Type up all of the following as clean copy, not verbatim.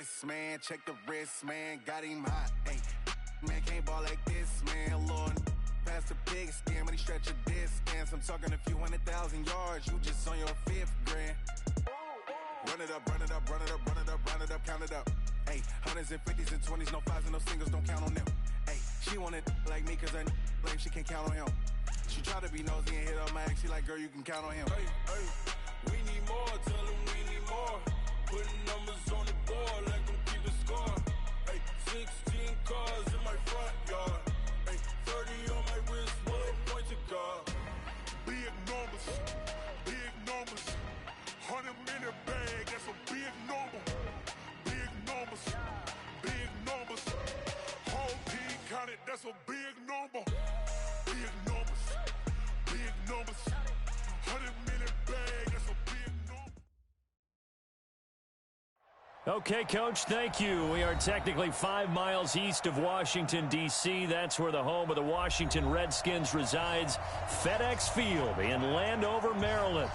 wrist, man. Check the wrist, man. Got him hot. Hey, man, can't ball like this, man. Lord, past the big scam, when he stretch a distance. I'm talking a few 100,000 yards. You just on your 5th grand. Run it up, run it up, run it up, run it up, run it up, count it up. Hey, 100s and 50s and 20s, no 5s and no singles, don't count on them. Hey, she want it like me, cause I blame she can't count on him. She try to be nosy and hit up my ex, she like, girl, you can count on him. Hey, hey, we need more, tell them we need more. Putting numbers on the board, let them keep the score. Hey, 16 cars in my front yard. Hey, 30 on my wrist, one point to guard. Big numbers, big numbers. 100-minute bag, that's a big number. Big numbers, big numbers. Whole team counted, that's a big number. Big numbers, big numbers. 100-minute bag, that's a big number. Okay, Coach, thank you. We are technically 5 miles east of Washington, D.C. That's where the home of the Washington Redskins resides, FedEx Field in Landover, Maryland.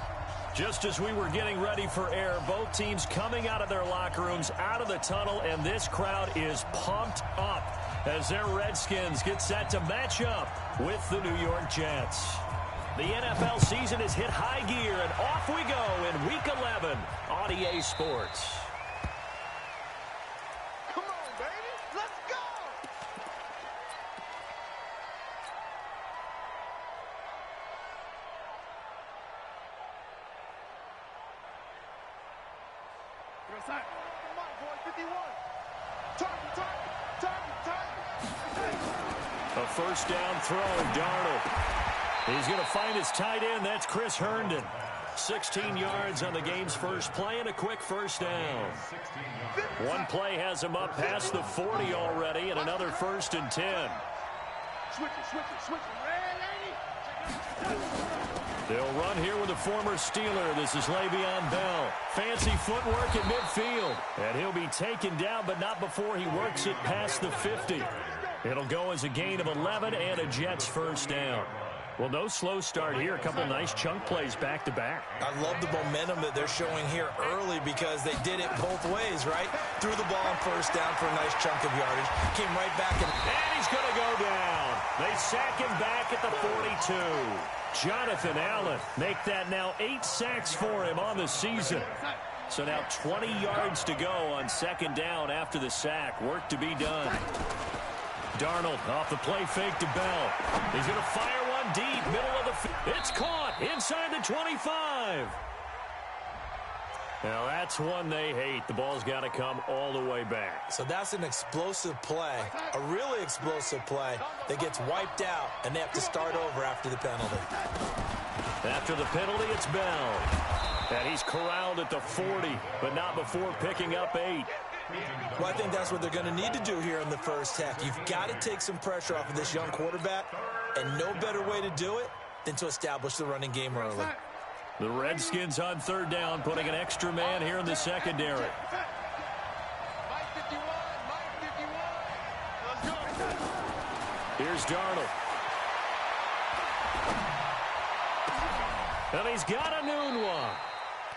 Just as we were getting ready for air, both teams coming out of their locker rooms, out of the tunnel, and this crowd is pumped up as their Redskins get set to match up with the New York Jets. The NFL season has hit high gear, and off we go in Week 11 on EA Sports. Come on, baby. Let's go. Come on, boy, 51. Target. A first down throw, Darnold. He's going to find his tight end. That's Chris Herndon. 16 yards on the game's first play and a quick first down. One play has him up past the 40 already and another 1st and 10. Switch it. They'll run here with a former Steeler. This is Le'Veon Bell. Fancy footwork at midfield. And he'll be taken down, but not before he works it past the 50. It'll go as a gain of 11 and a Jets first down. Well, no slow start here. A couple nice chunk plays back-to-back. I love the momentum that they're showing here early because they did it both ways, right? Threw the ball on first down for a nice chunk of yardage. Came right back. And he's going to go down. They sack him back at the 42. Jonathan Allen make that now 8 sacks for him on the season. So now 20 yards to go on second down after the sack. Work to be done. Darnold off the play fake to Bell. He's going to fire one deep, middle of the field. It's caught inside the 25. Now that's one they hate. The ball's got to come all the way back. So that's an explosive play, a really explosive play that gets wiped out, and they have to start over after the penalty. After the penalty, it's Bell. And he's corralled at the 40, but not before picking up 8. Well, I think that's what they're going to need to do here in the first half. You've got to take some pressure off of this young quarterback, and no better way to do it than to establish the running game early. The Redskins on third down, putting an extra man here in the secondary. Here's Darnold. And he's got a noon one.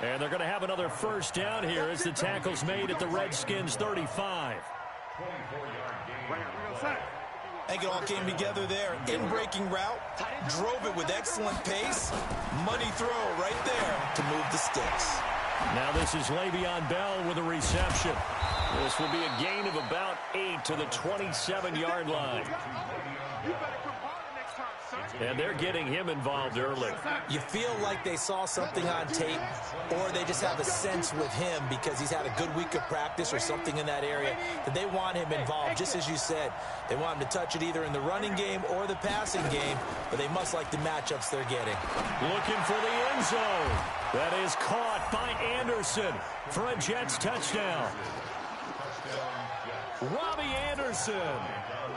And they're going to have another first down here as the tackle's made at the Redskins' 35. I think it all came together there. In-breaking route, drove it with excellent pace. Money throw right there to move the sticks. Now this is Le'Veon Bell with a reception. This will be a gain of about 8 to the 27-yard line. And they're getting him involved early. You feel like they saw something on tape, or they just have a sense with him because he's had a good week of practice or something in that area that they want him involved. Just as you said, they want him to touch it either in the running game or the passing game, but they must like the matchups they're getting. Looking for the end zone. That is caught by Anderson for a Jets touchdown. Robbie Anderson,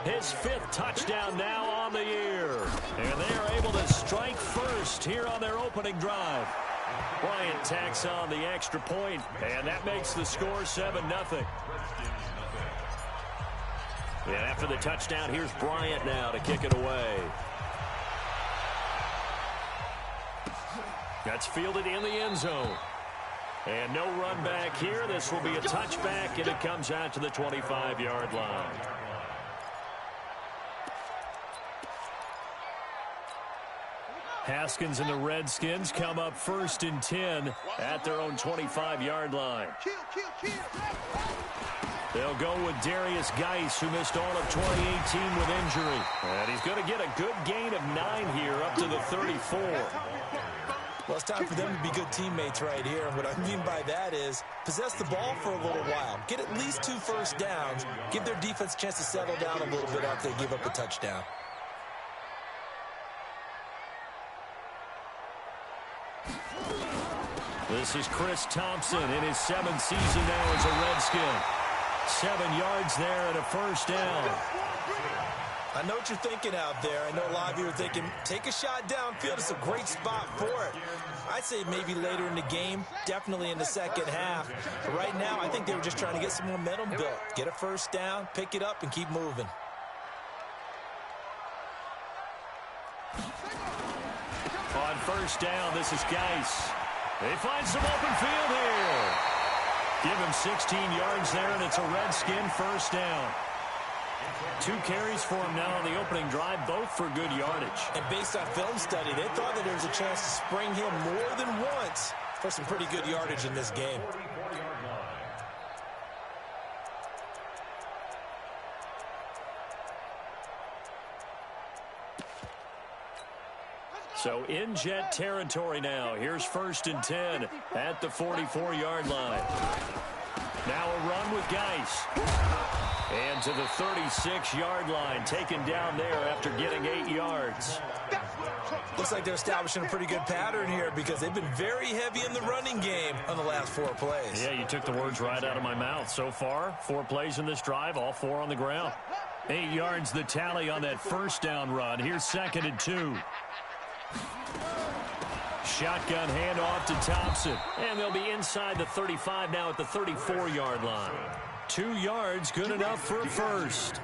his 5th touchdown now on the year. And they are able to strike first here on their opening drive. Bryant tacks on the extra point, and that makes the score 7-0. And after the touchdown, here's Bryant now to kick it away. That's fielded in the end zone. And no run back here. This will be a touchback, and it comes out to the 25-yard line. Haskins and the Redskins come up 1st and 10 at their own 25-yard line. They'll go with Darius Geis, who missed all of 2018 with injury. And he's going to get a good gain of 9 here up to the 34. Well, it's time for them to be good teammates right here. And what I mean by that is possess the ball for a little while. Get at least 2 first downs. Give their defense a chance to settle down a little bit after they give up a touchdown. This is Chris Thompson in his 7th season now as a Redskin. 7 yards there and a first down. I know what you're thinking out there. I know a lot of you are thinking, take a shot downfield. It's a great spot for it. I'd say maybe later in the game, definitely in the second half. But right now, I think they were just trying to get some momentum built. Get a first down, pick it up, and keep moving. On first down, this is Geis. They find some open field here. Give him 16 yards there, and it's a Redskin first down. 2 carries for him now on the opening drive, both for good yardage. And based on film study, they thought that there was a chance to spring him more than once for some pretty good yardage in this game. So in Jet territory now. Here's 1st and 10 at the 44-yard line. Now a run with Geis. And to the 36-yard line, taken down there after getting 8 yards. Looks like they're establishing a pretty good pattern here because they've been very heavy in the running game on the last 4 plays. Yeah, you took the words right out of my mouth. So far, 4 plays in this drive, all 4 on the ground. 8 yards the tally on that first down run. Here's 2nd and 2. Shotgun handoff to Thompson. And they'll be inside the 35 now at the 34-yard line. 2 yards, good enough for a first.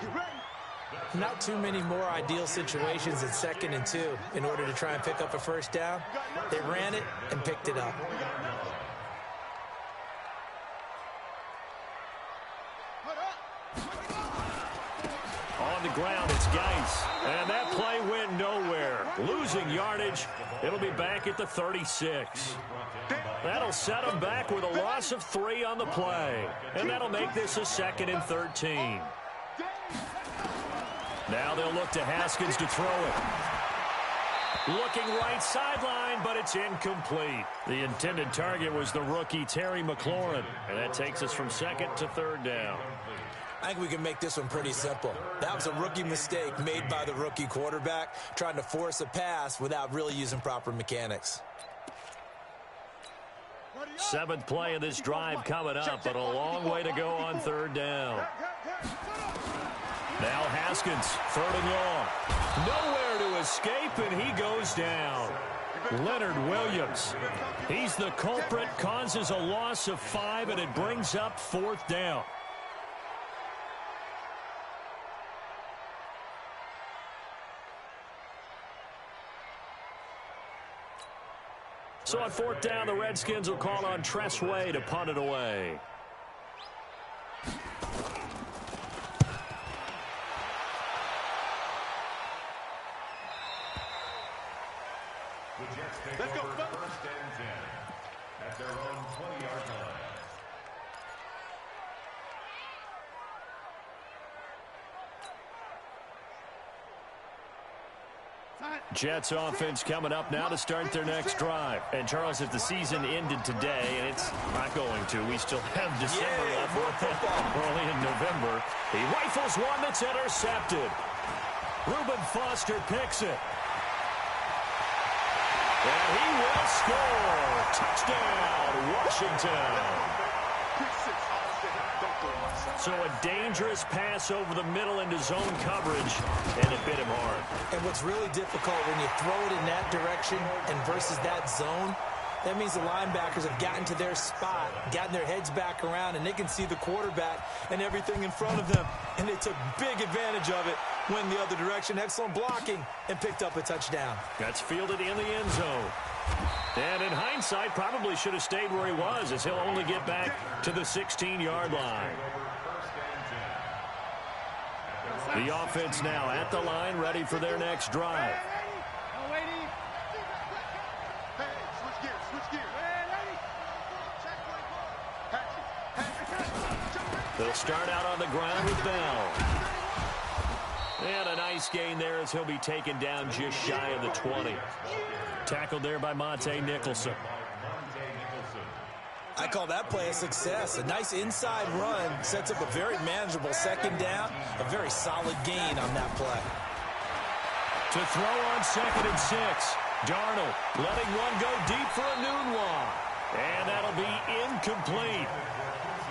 Not too many more ideal situations in 2nd and 2 in order to try and pick up a first down. They ran it and picked it up. On the ground, it's Geis. And that play went nowhere. Losing yardage. It'll be back at the 36. That'll set them back with a loss of 3 on the play. And that'll make this a 2nd and 13. Now they'll look to Haskins to throw it. Looking right sideline, but it's incomplete. The intended target was the rookie Terry McLaurin. And that takes us from 2nd to 3rd down. I think we can make this one pretty simple. That was a rookie mistake made by the rookie quarterback, trying to force a pass without really using proper mechanics. 7th play of this drive coming up, but a long way to go on 3rd down. Now Haskins, 3rd and long. Nowhere to escape, and he goes down. Leonard Williams. He's the culprit, causes a loss of 5, and it brings up 4th down. So on 4th down, the Redskins will call on Tress Way to punt it away. Let's go. First and 10 at their own 20-yard line. Jets offense coming up now to start their next drive. And Charles, if the season ended today, and it's not going to, we still have December left, early in November. He rifles one that's intercepted. Reuben Foster picks it. And he will score. Touchdown, Washington. So a dangerous pass over the middle into zone coverage, and it bit him hard. And what's really difficult when you throw it in that direction and versus that zone, that means the linebackers have gotten to their spot, gotten their heads back around, and they can see the quarterback and everything in front of them. And they took big advantage of it, went the other direction, excellent blocking, and picked up a touchdown. That's fielded in the end zone. And in hindsight, probably should have stayed where he was, as he'll only get back to the 16-yard line. The offense now at the line, ready for their next drive. They'll start out on the ground with Bell. And a nice gain there as he'll be taken down just shy of the 20. Tackled there by Monte Nicholson. I call that play a success. A nice inside run sets up a very manageable second down. A very solid gain on that play. To throw on 2nd and 6. Darnold letting one go deep for a Nunwa. And that'll be incomplete.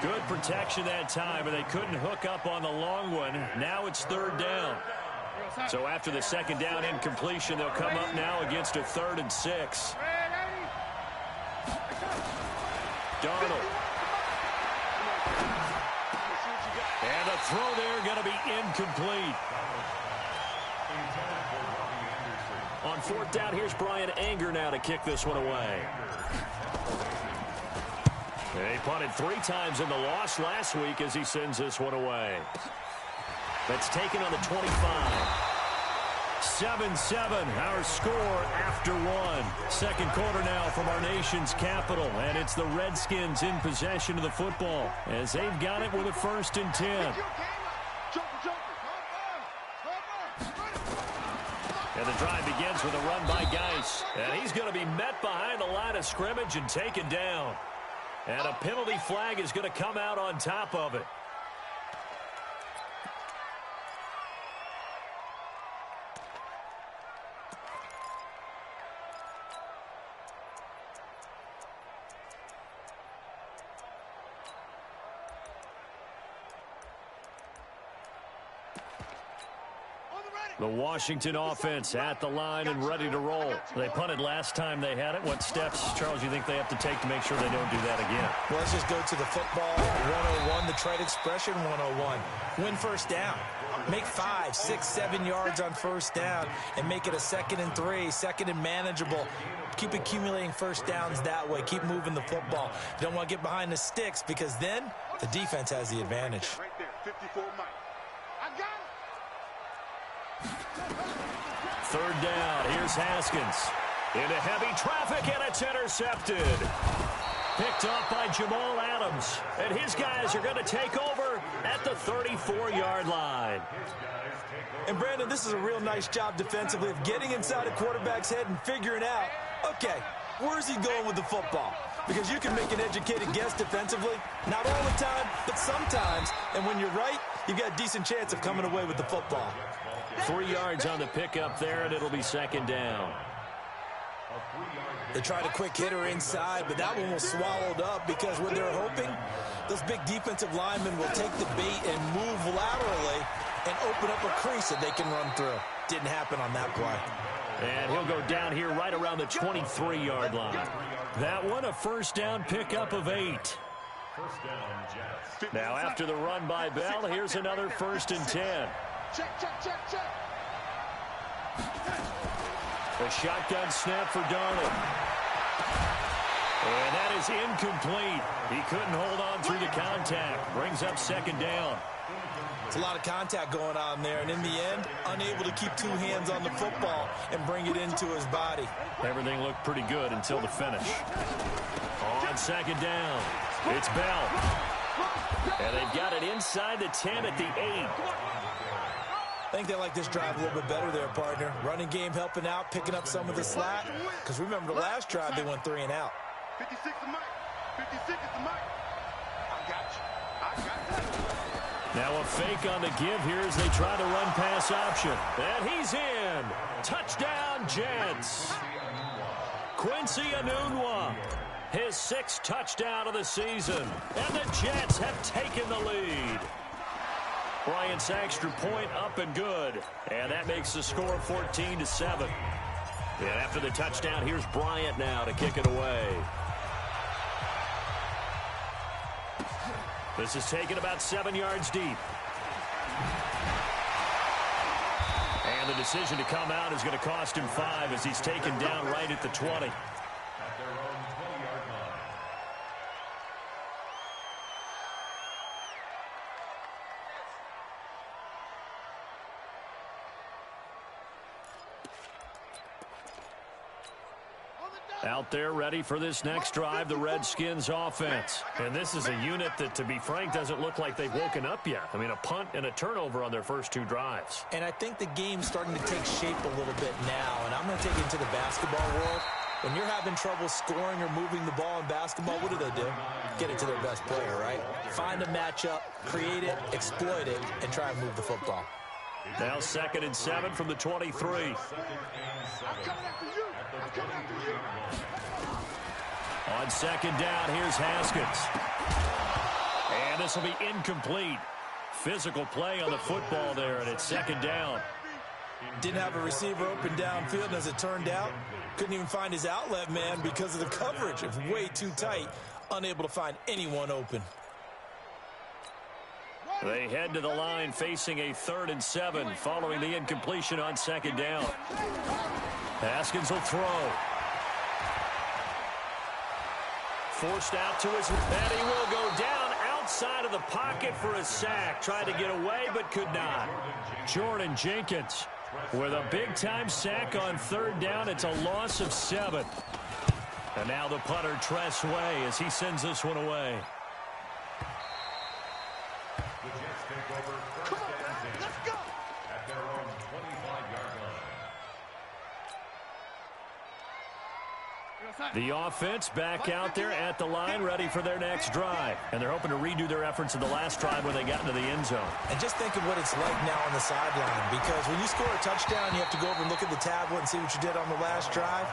Good protection that time, but they couldn't hook up on the long one. Now it's 3rd down. So after the 2nd down incompletion, they'll come up now against a 3rd and 6. Darnold. And the throw there going to be incomplete. On 4th down, here's Brian Anger now to kick this one away. They punted 3 times in the loss last week as he sends this one away. That's taken on the 25. 7-7, our score after 1. Second quarter now from our nation's capital, and it's the Redskins in possession of the football as they've got it with a 1st and 10. And the drive begins with a run by Geis, and he's going to be met behind the line of scrimmage and taken down. And a penalty flag is going to come out on top of it. The Washington offense at the line and ready to roll. They punted last time they had it. What steps, Charles, you think they have to take to make sure they don't do that again? Well, let's just go to the football 101, the trade expression 101. Win 1st down. Make 5, 6, 7 yards on 1st down and make it a 2nd and 3, 2nd and manageable. Keep accumulating 1st downs that way. Keep moving the football. You don't want to get behind the sticks because then the defense has the advantage. Right there, 54 Mike. I got it. 3rd down. Here's Haskins. Into heavy traffic, and it's intercepted. Picked off by Jamal Adams. And his guys are going to take over at the 34-yard line. And, Brandon, this is a real nice job defensively of getting inside a quarterback's head and figuring out, okay, where's he going with the football? Because you can make an educated guess defensively, not all the time, but sometimes. And when you're right, you've got a decent chance of coming away with the football. 3 yards on the pickup there, and it'll be 2nd down. They tried a quick hitter inside, but that one was swallowed up because what they're hoping, those big defensive linemen will take the bait and move laterally and open up a crease that they can run through. Didn't happen on that play. And he'll go down here right around the 23-yard line. That one, a 1st down pickup of 8. Now after the run by Bell, here's another 1st and 10. Check. A shotgun snap for Darnold. And that is incomplete. He couldn't hold on through the contact. Brings up 2nd down. It's a lot of contact going on there, and in the end, unable to keep 2 hands on the football and bring it into his body. Everything looked pretty good until the finish. On 2nd down, it's Bell. And they've got it inside the 10 at the 8. I think they like this drive a little bit better there, partner. Running game helping out, picking up some of the slack. Because remember, the last drive, they went 3 and out. 56 is Mike. 56 is the Mike. I got you. Now a fake on the give here as they try the run-pass option. And he's in. Touchdown, Jets. Quincy Enunwa, his 6th touchdown of the season. And the Jets have taken the lead. Bryant's extra point up and good. And that makes the score 14-7. And after the touchdown, here's Bryant now to kick it away. This is taken about 7 yards deep. And the decision to come out is going to cost him 5 as he's taken down right at the 20. Out there ready for this next drive, the Redskins offense. And this is a unit that, to be frank, doesn't look like they've woken up yet. I mean, a punt and a turnover on their first 2 drives. And I think the game's starting to take shape a little bit now. And I'm going to take it into the basketball world. When you're having trouble scoring or moving the ball in basketball, what do? Get it to their best player, right? Find a matchup, create it, exploit it, and try and move the football. Now 2nd and 7 from the 23. On 2nd down, here's Haskins. And this will be incomplete. Physical play on the football there, and it's 2nd down. Didn't have a receiver open downfield, and as it turned out, couldn't even find his outlet man because of the coverage. It was way too tight, unable to find anyone open. They head to the line facing a 3rd and 7 following the incompletion on 2nd down. Haskins will throw. Forced out to his, and he will go down outside of the pocket for a sack. Tried to get away, but could not. Jordan Jenkins with a big-time sack on 3rd down. It's a loss of 7. And now the punter, Tress Way, as he sends this one away. The Jets take over 1st and 10 at their own 25-yard line. The offense back out there at the line, ready for their next drive. And they're hoping to redo their efforts in the last drive when they got into the end zone. And just think of what it's like now on the sideline, because when you score a touchdown, you have to go over and look at the tablet and see what you did on the last drive.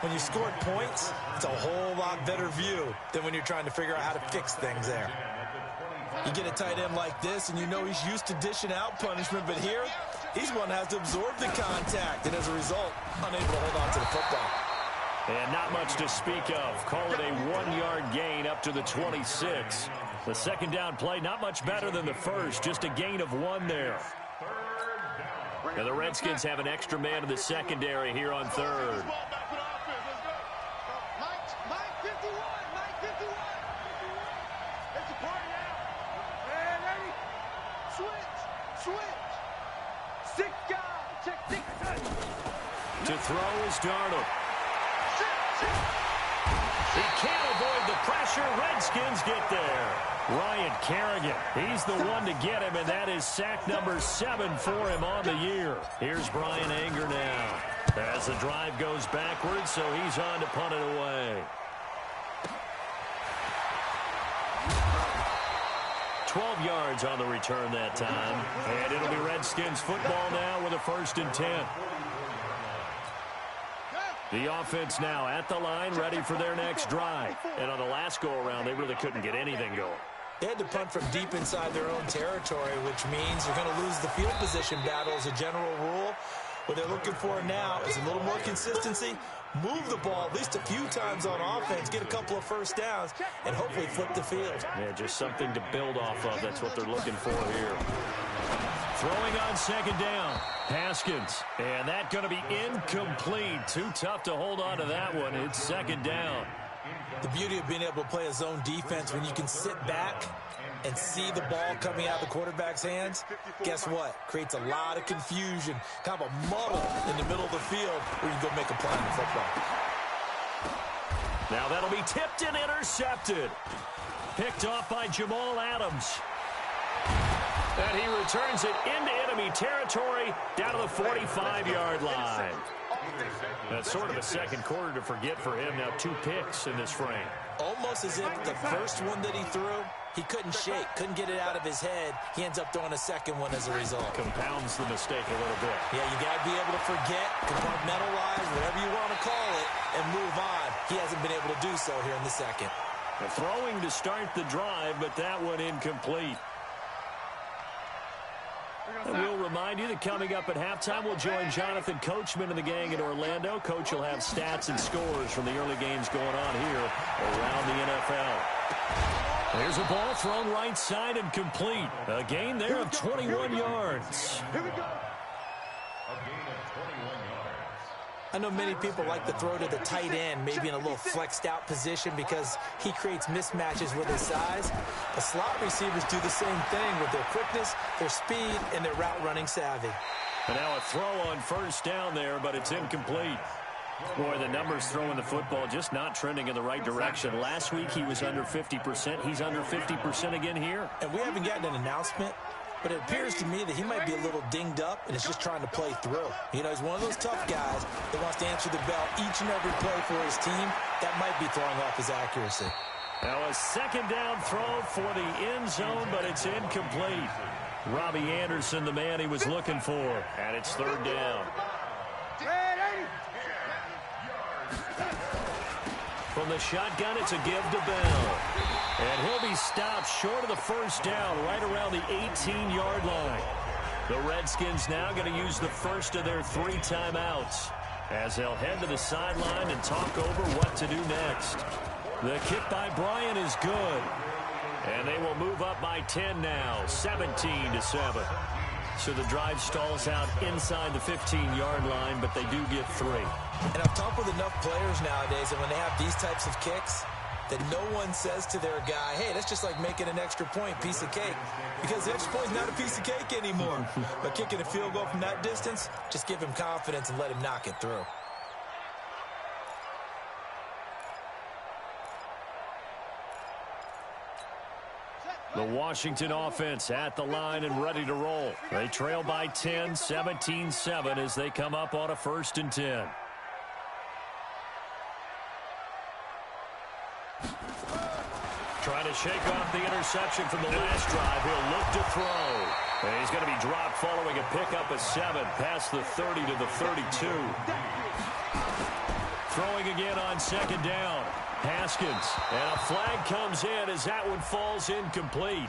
When you scored points, it's a whole lot better view than when you're trying to figure out how to fix things there. You get a tight end like this, and you know he's used to dishing out punishment, but here, he's one that has to absorb the contact, and as a result, unable to hold on to the football. And not much to speak of. Call it a 1-yard gain up to the 26. The 2nd down play, not much better than the first, just a gain of 1 there. And the Redskins have an extra man in the secondary here on 3rd. To throw is Darnold. He can't avoid the pressure. Redskins get there. Ryan Kerrigan, he's the one to get him, and that is sack number 7 for him on the year. Here's Brian Anger now as the drive goes backwards, so he's on to punt it away. 12 yards on the return that time, and it'll be Redskins football now with a 1st and 10. The offense now at the line, ready for their next drive. And on the last go-around, they really couldn't get anything going. They had to punt from deep inside their own territory, which means you're going to lose the field position battle as a general rule. What they're looking for now is a little more consistency, move the ball at least a few times on offense, get a couple of 1st downs, and hopefully flip the field. Yeah, just something to build off of. That's what they're looking for here. Throwing on 2nd down, Haskins. And that's going to be incomplete. Too tough to hold on to that one. It's 2nd down. The beauty of being able to play a zone defense when you can sit back and see the ball coming out of the quarterback's hands, guess what? Creates a lot of confusion, kind of a muddle in the middle of the field where you can go make a play in the football. Now that'll be tipped and intercepted. Picked off by Jamal Adams. And he returns it into enemy territory down to the 45-yard line. That's sort of a second quarter to forget for him. Now 2 picks in this frame. Almost as if the first one that he threw, he couldn't shake, couldn't get it out of his head. He ends up throwing a second one as a result. Compounds the mistake a little bit. Yeah, you got to be able to forget, compartmentalize, whatever you want to call it, and move on. He hasn't been able to do so here in the second. Throwing to start the drive, but that one incomplete. And we'll remind you that coming up at halftime, we'll join Jonathan Coachman and the gang in Orlando. Coach will have stats and scores from the early games going on here around the NFL. There's a ball thrown right side and complete. A gain there of 21 yards. Here we go. A gain of 21 yards. I know many people like to throw to the tight end, maybe in a little flexed out position because he creates mismatches with his size. The slot receivers do the same thing with their quickness, their speed, and their route running savvy. And now a throw on 1st down there, but it's incomplete. Boy, the numbers throwing the football just not trending in the right direction. Last week he was under 50%. He's under 50% again here. And we haven't gotten an announcement, but it appears to me that he might be a little dinged up and is just trying to play through. You know, he's one of those tough guys that wants to answer the bell each and every play for his team. That might be throwing off his accuracy. Now a second down throw for the end zone, but it's incomplete. Robbie Anderson, the man he was looking for, and it's third down. From the shotgun, it's a give to Bell. And he'll be stopped short of the first down, right around the 18-yard line. The Redskins now going to use the first of their 3 timeouts as they'll head to the sideline and talk over what to do next. The kick by Bryant is good. And they will move up by 10 now, 17-7. So the drive stalls out inside the 15-yard line, but they do get 3. And I've talked with enough players nowadays that when they have these types of kicks, that no one says to their guy, hey, that's just like making an extra point, piece of cake. Because the extra point is not a piece of cake anymore. But kicking a field goal from that distance, just give him confidence and let him knock it through. The Washington offense at the line and ready to roll. They trail by 10, 17-7 as they come up on a 1st and 10. Trying to shake off the interception from the last drive. He'll look to throw. And he's going to be dropped following a pickup of 7 past the 30 to the 32. Throwing again on 2nd down. Haskins, and a flag comes in as that one falls incomplete.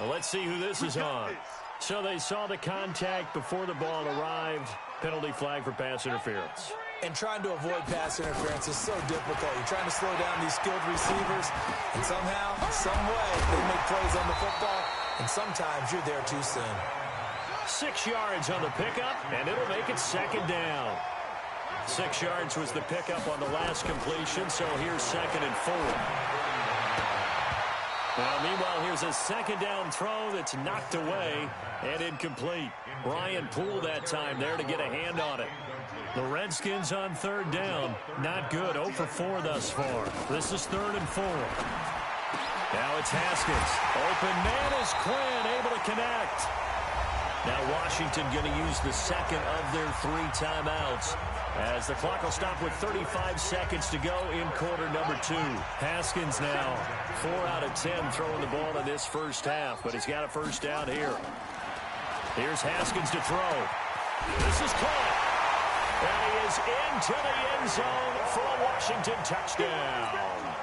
Well, let's see who this is on. So they saw the contact before the ball arrived. Penalty flag for pass interference. And trying to avoid pass interference is so difficult. You're trying to slow down these skilled receivers, and somehow, some way, they make plays on the football, and sometimes you're there too soon. 6 yards on the pickup, and it'll make it 2nd down. 6 yards was the pickup on the last completion, so here's 2nd and 4. Now, meanwhile, here's a 2nd down throw that's knocked away and incomplete. Brian Poole that time there to get a hand on it. The Redskins on 3rd down. Not good. 0 for 4 thus far. This is 3rd and 4. Now it's Haskins. Open man is Quinn, able to connect. Now Washington going to use the 2nd of their 3 timeouts, as the clock will stop with 35 seconds to go in quarter number 2. Haskins now 4 out of 10 throwing the ball in this first half, but he's got a first down here. Here's Haskins to throw. This is caught. And he is into the end zone for a Washington touchdown.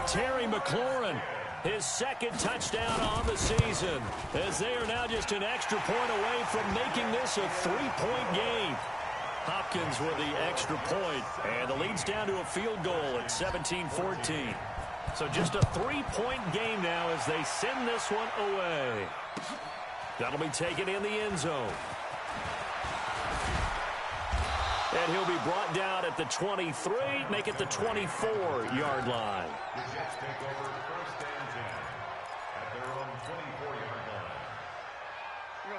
Terry McLaurin, his 2nd touchdown on the season, as they are now just an extra point away from making this a 3-point game. Hopkins with the extra point, and the lead's down to a field goal at 17-14. So just a 3-point game now as they send this one away. That'll be taken in the end zone. And he'll be brought down at the 23, make it the 24-yard line. The Jets take over 1st and 10 at their own 24-yard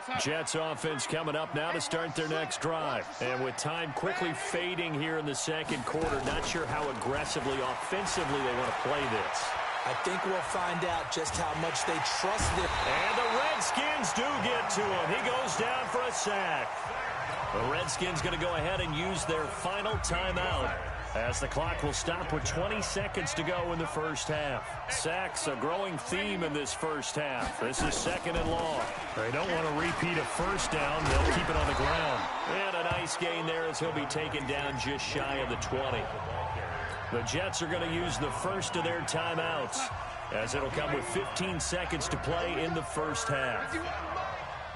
line. Jets offense coming up now to start their next drive. And with time quickly fading here in the 2nd quarter, not sure how aggressively, offensively they want to play this. I think we'll find out just how much they trust it. And the Redskins do get to him. He goes down for a sack. The Redskins going to go ahead and use their final timeout, as the clock will stop with 20 seconds to go in the first half. Sacks, a growing theme in this first half. This is 2nd and long. They don't want to repeat a first down. They'll keep it on the ground. And a nice gain there as he'll be taken down just shy of the 20. The Jets are going to use the first of their timeouts, as it'll come with 15 seconds to play in the first half.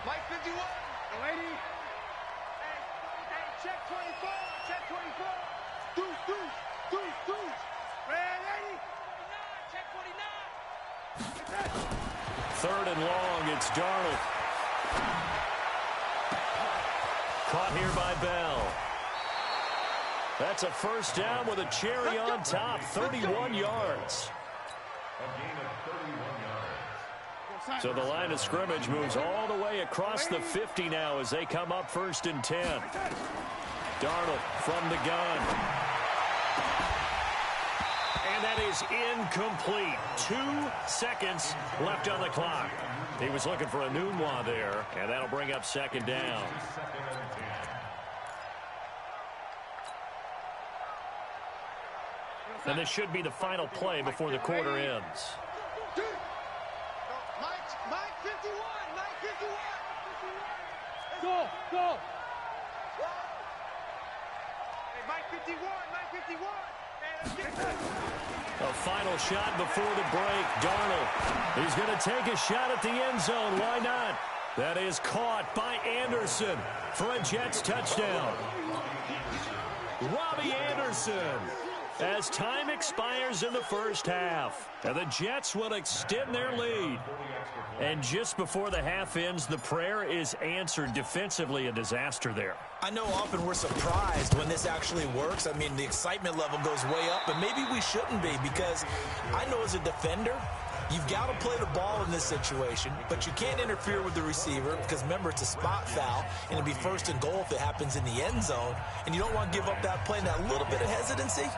Mike 51. Lady. Hey, check 24. Check 24. Deuce, deuce, deuce, deuce. Red 80. 49. Check 49. 3rd and long, it's Darnold. Caught here by Bell. That's a first down with a cherry on top, 31 yards. A gain of 31 yards. So the line of scrimmage moves all the way across the 50 now as they come up 1st and 10. Darnold from the gun. And that is incomplete. 2 seconds left on the clock. He was looking for a Nunwa there, and that'll bring up second down. And this should be the final play before the quarter ends. Mike 51, Mike 51. Go, go. Hey, Mike 51, Mike 51. A final shot before the break. Darnold. He's going to take a shot at the end zone. Why not? That is caught by Anderson for a Jets touchdown. Robbie Anderson. As time expires in the first half, and the Jets will extend their lead. And just before the half ends, the prayer is answered. Defensively, a disaster there. I know often we're surprised when this actually works. I mean, the excitement level goes way up, but maybe we shouldn't be, because I know as a defender, you've got to play the ball in this situation, but you can't interfere with the receiver because, remember, it's a spot foul, and it'll be first and goal if it happens in the end zone, and you don't want to give up that play. And that little bit of hesitancy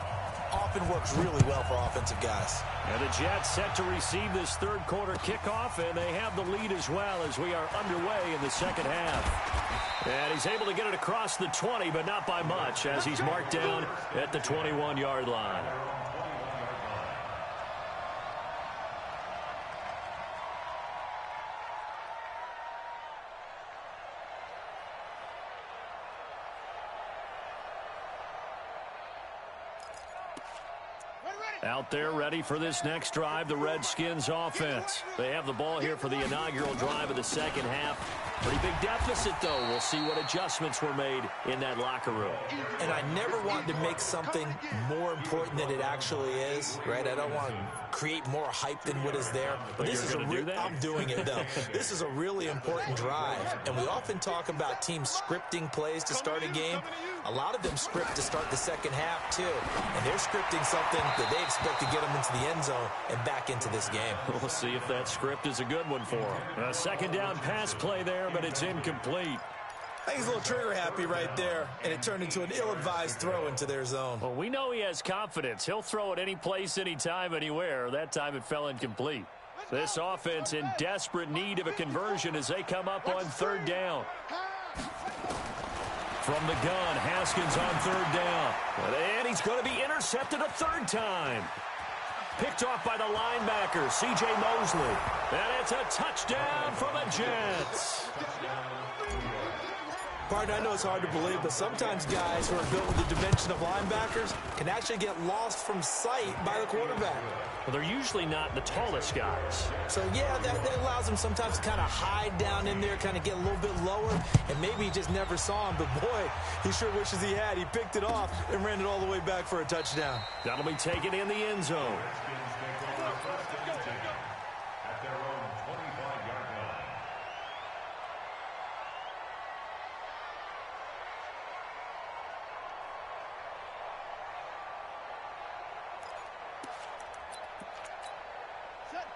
often works really well for offensive guys. And the Jets set to receive this third quarter kickoff, and they have the lead as well as we are underway in the second half. And he's able to get it across the 20, but not by much, as he's marked down at the 21-yard line. Out there ready for this next drive, the Redskins offense. They have the ball here for the inaugural drive of the second half. Pretty big deficit, though. We'll see what adjustments were made in that locker room. And I never want to make something more important than it actually is, right? I don't want to create more hype than what is there. But this is I'm doing it, though. This is a really important drive. And we often talk about teams scripting plays to start a game. A lot of them script to start the second half, too. And they're scripting something that they expect to get them into the end zone and back into this game. We'll see if that script is a good one for them. A second down pass play there, but it's incomplete. I think he's a little trigger happy right there, and it turned into an ill-advised throw into their zone. Well, we know he has confidence. He'll throw it any place, anytime, anywhere. That time it fell incomplete. This offense in desperate need of a conversion as they come up on third down. From the gun, Haskins on third down. And he's going to be intercepted a third time. Picked off by the linebacker, C.J. Mosley. And it's a touchdown for the Jets. Partner, I know it's hard to believe, but sometimes guys who are built with the dimension of linebackers can actually get lost from sight by the quarterback. Well, they're usually not the tallest guys. So, yeah, that allows them sometimes to kind of hide down in there, kind of get a little bit lower, and maybe he just never saw him. But, boy, he sure wishes he had. He picked it off and ran it all the way back for a touchdown. That'll be taken in the end zone.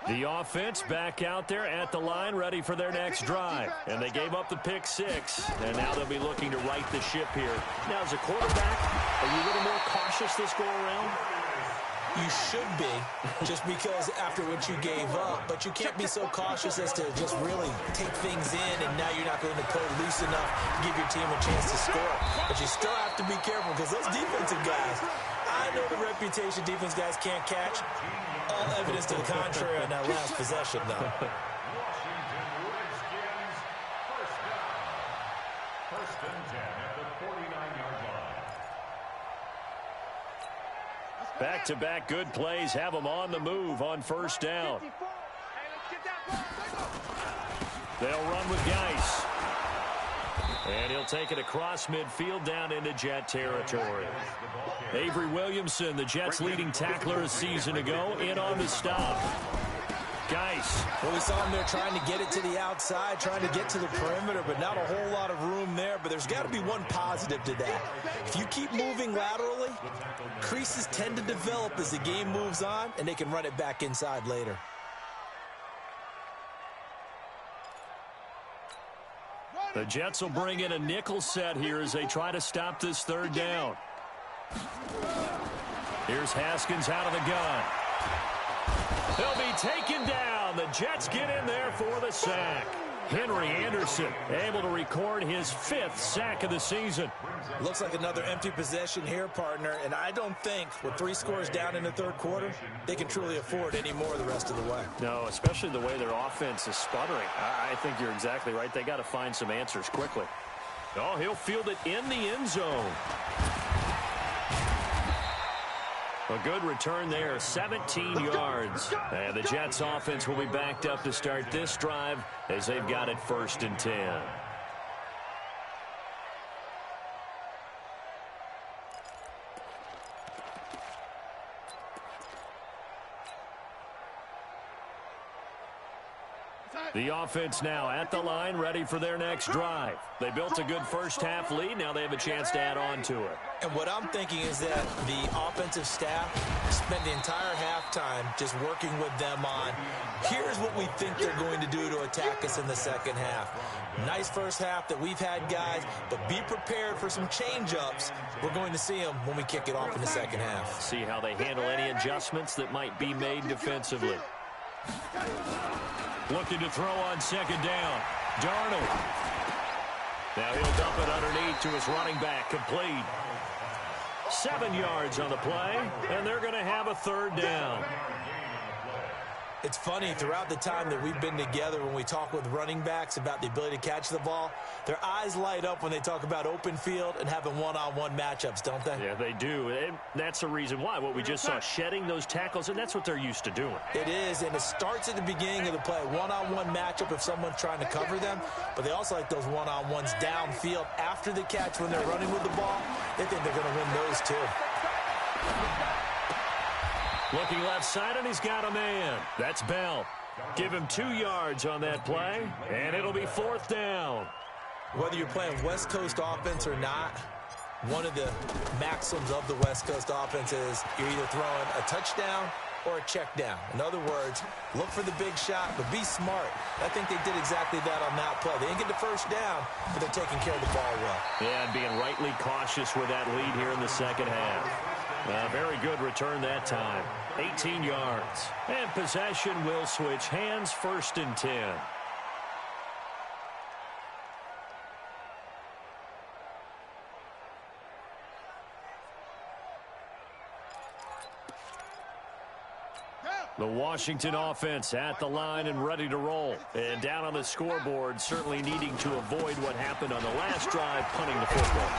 The offense back out there at the line, ready for their next drive. And they gave up the pick six, and now they'll be looking to right the ship here. Now, as a quarterback, are you a little more cautious this go-around? You should be, just because after what you gave up. But you can't be so cautious as to just really take things in, and now you're not going to play loose enough to give your team a chance to score. But you still have to be careful, because those defensive guys, I know the reputation defense guys can't catch. All evidence to the contrary on that last possession, though. Washington Redskins, first down. First and 10 at the 49-yard line. Back-to-back good plays have them on the move on first down. They'll run with Geis. And he'll take it across midfield down into Jet territory. Avery Williamson, the Jets' leading tackler a season ago, in on the stop. Geis. Well, we saw him there trying to get it to the outside, trying to get to the perimeter, but not a whole lot of room there. But there's got to be one positive to that. If you keep moving laterally, creases tend to develop as the game moves on, and they can run it back inside later. The Jets will bring in a nickel set here as they try to stop this third down. Here's Haskins out of the gun. He'll be taken down. The Jets get in there for the sack. Henry Anderson able to record his 5th sack of the season. Looks like another empty possession here, partner, and I don't think with 3 scores down in the third quarter, they can truly afford any more the rest of the way. No, especially the way their offense is sputtering. I think you're exactly right. They got to find some answers quickly. Oh, he'll field it in the end zone. A good return there, 17 yards. And the Jets offense will be backed up to start this drive as they've got it 1st and 10. The offense now at the line, ready for their next drive. They built a good first-half lead. Now they have a chance to add on to it. And what I'm thinking is that the offensive staff spent the entire halftime just working with them on, here's what we think they're going to do to attack us in the second half. Nice first half that we've had, guys, but be prepared for some change-ups. We're going to see them when we kick it off in the second half. See how they handle any adjustments that might be made defensively. Looking to throw on second down. Darnold. Now he'll dump it underneath to his running back. Complete. 7 yards on the play, and they're going to have a third down. It's funny, throughout the time that we've been together, when we talk with running backs about the ability to catch the ball, their eyes light up when they talk about open field and having one-on-one matchups, don't they? Yeah, they do. And that's the reason why. What we just saw, shedding those tackles, and that's what they're used to doing. It is, and it starts at the beginning of the play. One-on-one matchup if someone's trying to cover them, but they also like those one-on-ones downfield after the catch when they're running with the ball. They think they're going to win those too. Looking left side, and he's got a man. That's Bell. Give him 2 yards on that play, and it'll be 4th down. Whether you're playing West Coast offense or not, one of the maxims of the West Coast offense is you're either throwing a touchdown or a check down. In other words, look for the big shot, but be smart. I think they did exactly that on that play. They didn't get the first down, but they're taking care of the ball well. Yeah, and being rightly cautious with that lead here in the second half. Very good return that time. 18 yards. And possession will switch hands, 1st and 10. The Washington offense at the line and ready to roll. And down on the scoreboard, certainly needing to avoid what happened on the last drive, punting the football.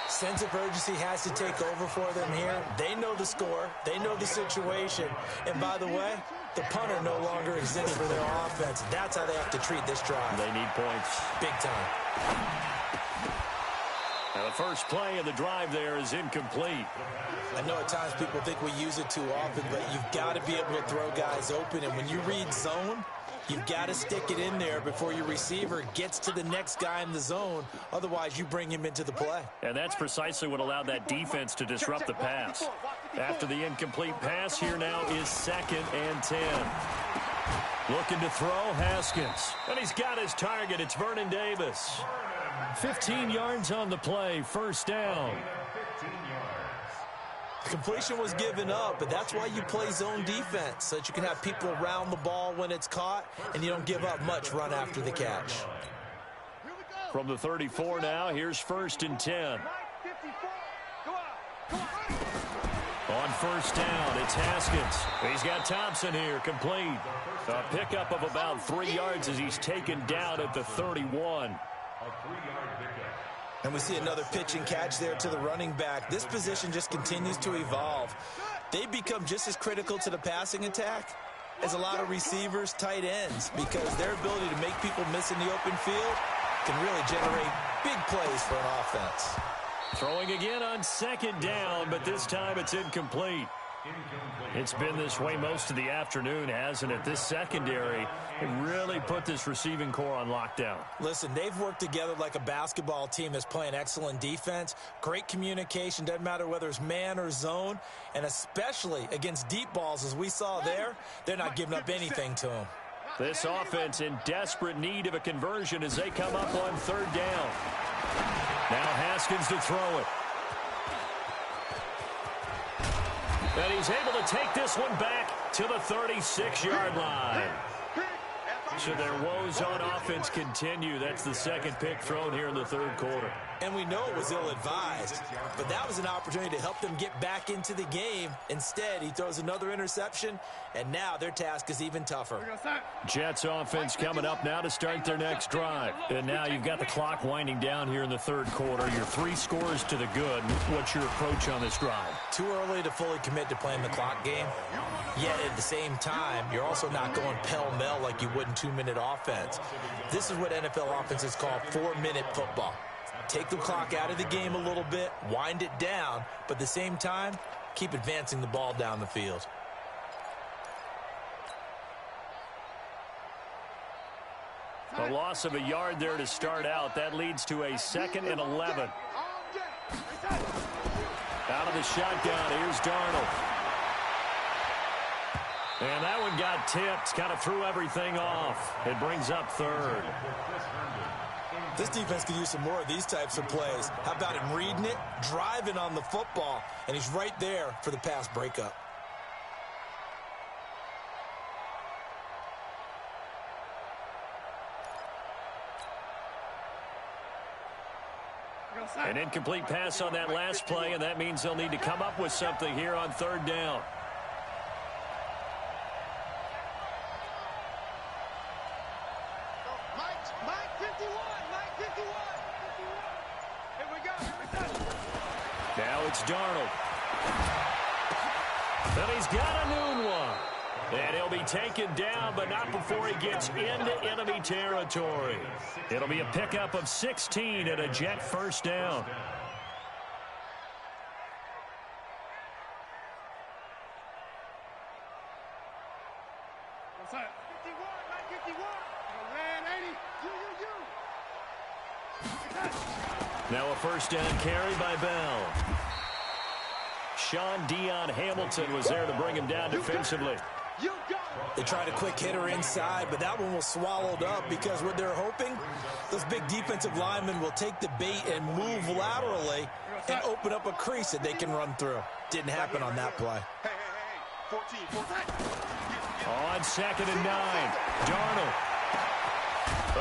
Sense of urgency has to take over for them here. They know the score. They know the situation. And by the way, the punter no longer exists for their offense. That's how they have to treat this drive. They need points. Big time. Now the first play of the drive there is incomplete. I know at times people think we use it too often, but you've got to be able to throw guys open. And when you read zone, you've got to stick it in there before your receiver gets to the next guy in the zone. Otherwise, you bring him into the play. And that's precisely what allowed that defense to disrupt the pass. After the incomplete pass, here now is 2nd and 10. Looking to throw, Haskins. And he's got his target. It's Vernon Davis. 15 yards on the play, 1st down. Completion was given up, but that's why you play zone defense, so that you can have people around the ball when it's caught, and you don't give up much run after the catch. From the 34 now, here's 1st and 10. On 1st down, it's Haskins. He's got Thompson here, complete. A pickup of about 3 yards as he's taken down at the 31. And we see another pitch and catch there to the running back. This position just continues to evolve. They become just as critical to the passing attack as a lot of receivers, tight ends, because their ability to make people miss in the open field can really generate big plays for an offense. Throwing again on 2nd down, but this time it's incomplete. It's been this way most of the afternoon, hasn't it? This secondary really put this receiving core on lockdown. Listen, they've worked together like a basketball team that's playing excellent defense. Great communication, doesn't matter whether it's man or zone, and especially against deep balls as we saw there, they're not giving up anything to them. This offense in desperate need of a conversion as they come up on third down. Now Haskins to throw it. And he's able to take this one back to the 36-yard line. So their woes on offense continue. That's the second pick thrown here in the third quarter. And we know it was ill-advised, but that was an opportunity to help them get back into the game. Instead, he throws another interception, and now their task is even tougher. Jets offense coming up now to start their next drive. And now you've got the clock winding down here in the third quarter. Your 3 scores to the good. What's your approach on this drive? Too early to fully commit to playing the clock game. Yet at the same time, you're also not going pell-mell like you would in 2-minute offense. This is what NFL offenses call 4-minute football. Take the clock out of the game a little bit, wind it down, but at the same time, keep advancing the ball down the field. A loss of a yard there to start out. That leads to a 2nd and 11. Out of the shotgun, here's Darnold. And that one got tipped, kind of threw everything off. It brings up third. This defense could use some more of these types of plays. How about him reading it, driving on the football, and he's right there for the pass breakup. An incomplete pass on that last play, and that means they'll need to come up with something here on third down. Now it's Darnold. And he's got a noon one. And he'll be taken down, but not before he gets into enemy territory. It'll be a pickup of 16 and a Jet first down. Now a first down carry by Bell. Sean Dion Hamilton was there to bring him down defensively. They tried a quick hitter inside, but that one was swallowed up because what they're hoping, those big defensive linemen will take the bait and move laterally and open up a crease that they can run through. Didn't happen on that play. On 2nd and 9, Darnold.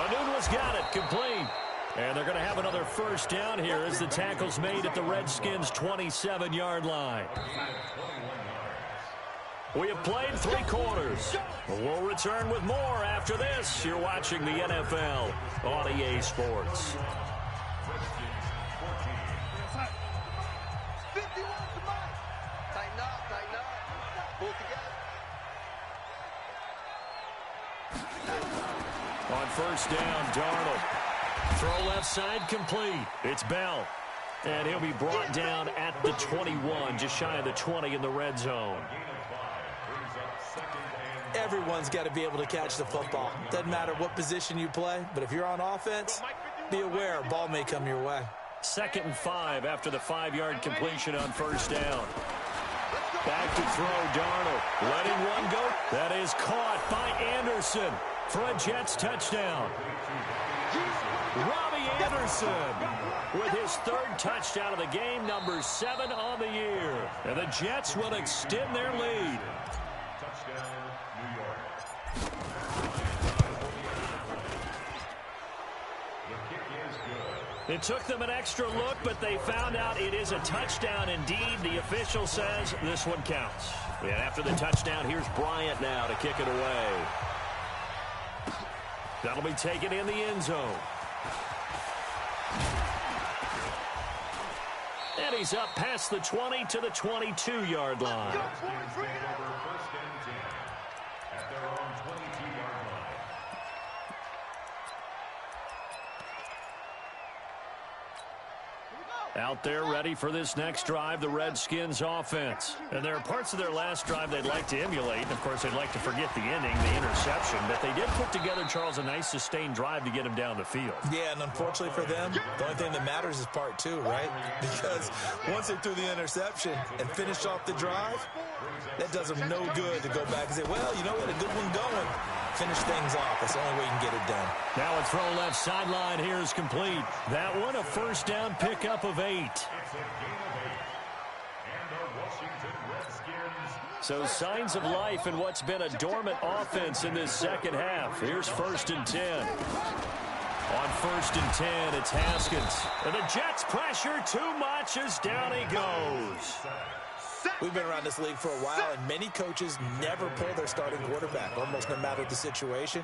Anunwa's got it, complete. And they're going to have another first down here as the tackle's made at the Redskins' 27-yard line. We have played 3 quarters. We'll return with more after this. You're watching the NFL on EA Sports. On first down, Darnold. Throw left side complete. It's Bell. And he'll be brought down at the 21, just shy of the 20 in the red zone. Everyone's got to be able to catch the football. Doesn't matter what position you play, but if you're on offense, be aware a ball may come your way. 2nd and 5 after the 5-yard completion on first down. Back to throw, Darnold. Letting one go. That is caught by Anderson for a Jets touchdown. Robbie Anderson with his 3rd touchdown of the game, number 7 on the year. And the Jets will extend their lead. Touchdown, New York. The kick is good. It took them an extra look, but they found out it is a touchdown indeed. The official says this one counts. And after the touchdown, here's Bryant now to kick it away. That'll be taken in the end zone. And he's up past the 20 to the 22-yard line. Out there ready for this next drive, the Redskins offense. And there are parts of their last drive they'd like to emulate. And, of course, they'd like to forget the ending, the interception. But they did put together, Charles, a nice sustained drive to get him down the field. Yeah, and unfortunately for them, the only thing that matters is part two, right? Because once they threw the interception and finished off the drive, that does them no good to go back and say, well, you know, we had a good one going. Finish things off. That's the only way you can get it done. Now a throw left sideline here is complete. That one a first down pickup of 8. So signs of life in what's been a dormant offense in this second half. Here's 1st and 10. On 1st and 10, it's Haskins. And the Jets pressure too much as down he goes. We've been around this league for a while, and many coaches never pull their starting quarterback, almost no matter the situation.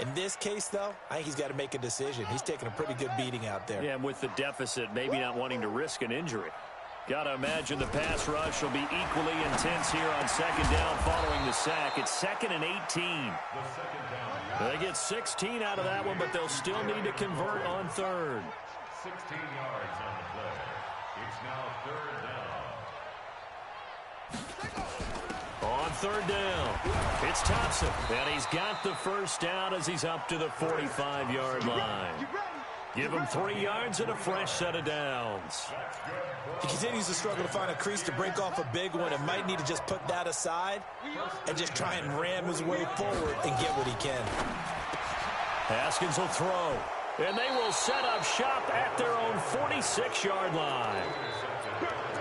In this case, though, I think he's got to make a decision. He's taking a pretty good beating out there. Yeah, and with the deficit, maybe not wanting to risk an injury. Got to imagine the pass rush will be equally intense here on 2nd down following the sack. It's 2nd and 18. They get 16 out of that one, but they'll still need to convert on 3rd. 16 yards on the play. It's now 3rd down. On 3rd down, it's Thompson, and he's got the first down as he's up to the 45-yard line. Give him 3 yards and a fresh set of downs. He continues to struggle to find a crease to break off a big one and might need to just put that aside and just try and ram his way forward and get what he can. Haskins will throw, and they will set up shop at their own 46-yard line.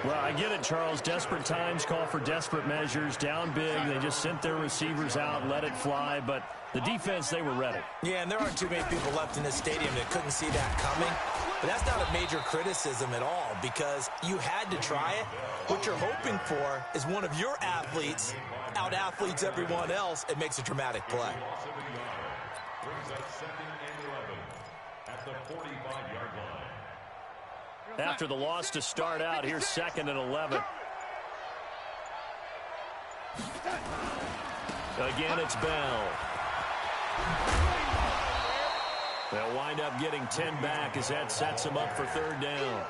Well, I get it, Charles. Desperate times call for desperate measures. Down big, they just sent their receivers out and let it fly. But the defense, they were ready. Yeah, and there aren't too many people left in this stadium that couldn't see that coming. But that's not a major criticism at all because you had to try it. What you're hoping for is one of your athletes out-athletes everyone else and makes a dramatic play. Brings up 2nd and 11 at the 45-yard line. After the loss to start out, here's 2nd and 11. Again, it's Bell. They'll wind up getting 10 back as that sets them up for 3rd down.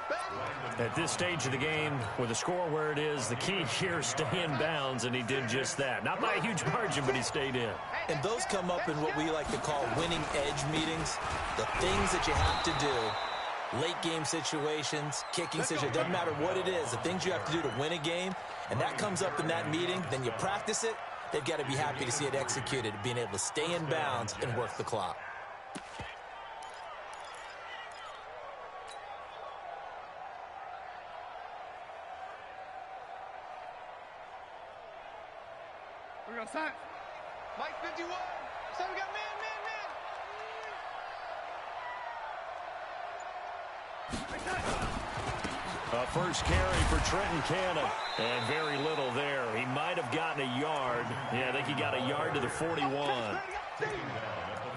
At this stage of the game, with the score where it is, the key here is stay in bounds, and he did just that. Not by a huge margin, but he stayed in. And those come up in what we like to call winning edge meetings. The things that you have to do, late game situations, kicking situations, doesn't matter what it is, the things you have to do to win a game, and that comes up in that meeting, then you practice it, they've got to be happy to see it executed, being able to stay in bounds and work the clock. We got sign. Mike 51. So we got man. A first carry for Trenton Cannon. And very little there. He might have gotten a yard. Yeah, I think he got a yard to the 41.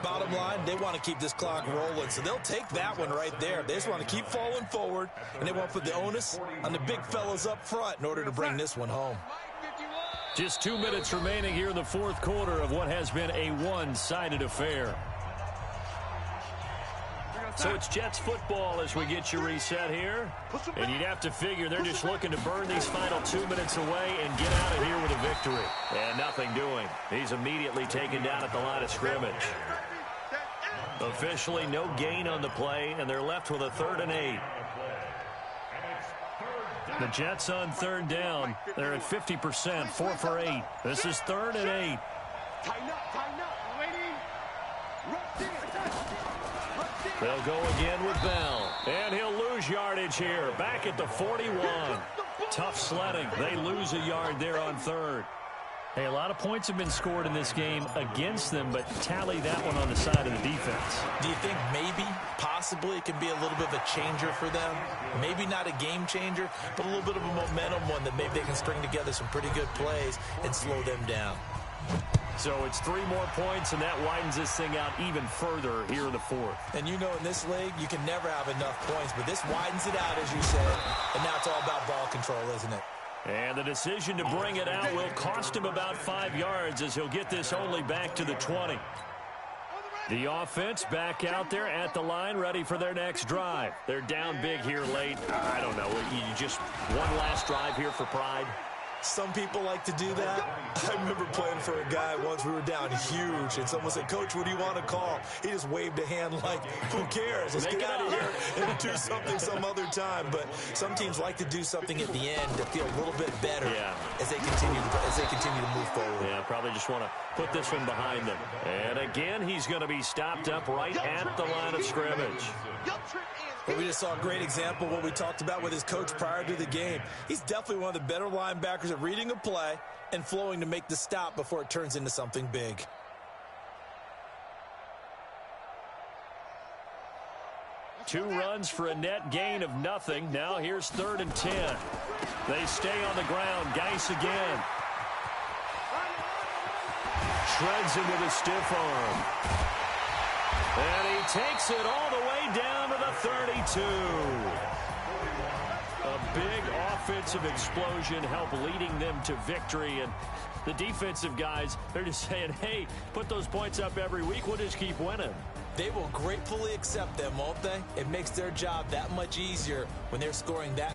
Bottom line, they want to keep this clock rolling, so they'll take that one right there. They just want to keep falling forward, and they want to put the onus on the big fellas up front in order to bring this one home. Just 2 minutes remaining here in the 4th quarter of what has been a one-sided affair. So it's Jets football as we get you reset here. And you'd have to figure they're just looking to burn these final 2 minutes away and get out of here with a victory. And nothing doing. He's immediately taken down at the line of scrimmage. Officially no gain on the play, and they're left with a 3rd and 8. The Jets on 3rd down. They're at 50%, 4 for 8. This is 3rd and 8. Tighten up. Waiting. They'll go again with Bell. And he'll lose yardage here. Back at the 41. Tough sledding. They lose a yard there on 3rd. Hey, a lot of points have been scored in this game against them, but tally that one on the side of the defense. Do you think maybe, possibly, it can be a little bit of a changer for them? Maybe not a game changer, but a little bit of a momentum one that maybe they can string together some pretty good plays and slow them down. So it's 3 more points, and that widens this thing out even further here in the 4th. And you know in this league, you can never have enough points, but this widens it out, as you said, and now it's all about ball control, isn't it? And the decision to bring it out will cost him about 5 yards as he'll get this only back to the 20. The offense back out there at the line, ready for their next drive. They're down big here late. I don't know. You just one last drive here for pride. Some people like to do that. I remember playing for a guy once. We were down huge, and someone said, "Coach, what do you want to call?" He just waved a hand like, "Who cares? Let's get out of here and do something some other time." But some teams like to do something at the end to feel a little bit better as they continue to move forward. Yeah, probably just want to put this one behind them. And again, he's going to be stopped up right at the line of scrimmage. Well, we just saw a great example of what we talked about with his coach prior to the game. He's definitely one of the better linebackers at reading a play and flowing to make the stop before it turns into something big. Two runs for a net gain of nothing. Now here's 3rd and 10. They stay on the ground. Geis again. Shreds him with a stiff arm. And he takes it all the way down to the 32. A big offensive explosion helped leading them to victory. And the defensive guys, they're just saying, hey, put those points up every week. We'll just keep winning. They will gratefully accept them, won't they? It makes their job that much easier when they're scoring that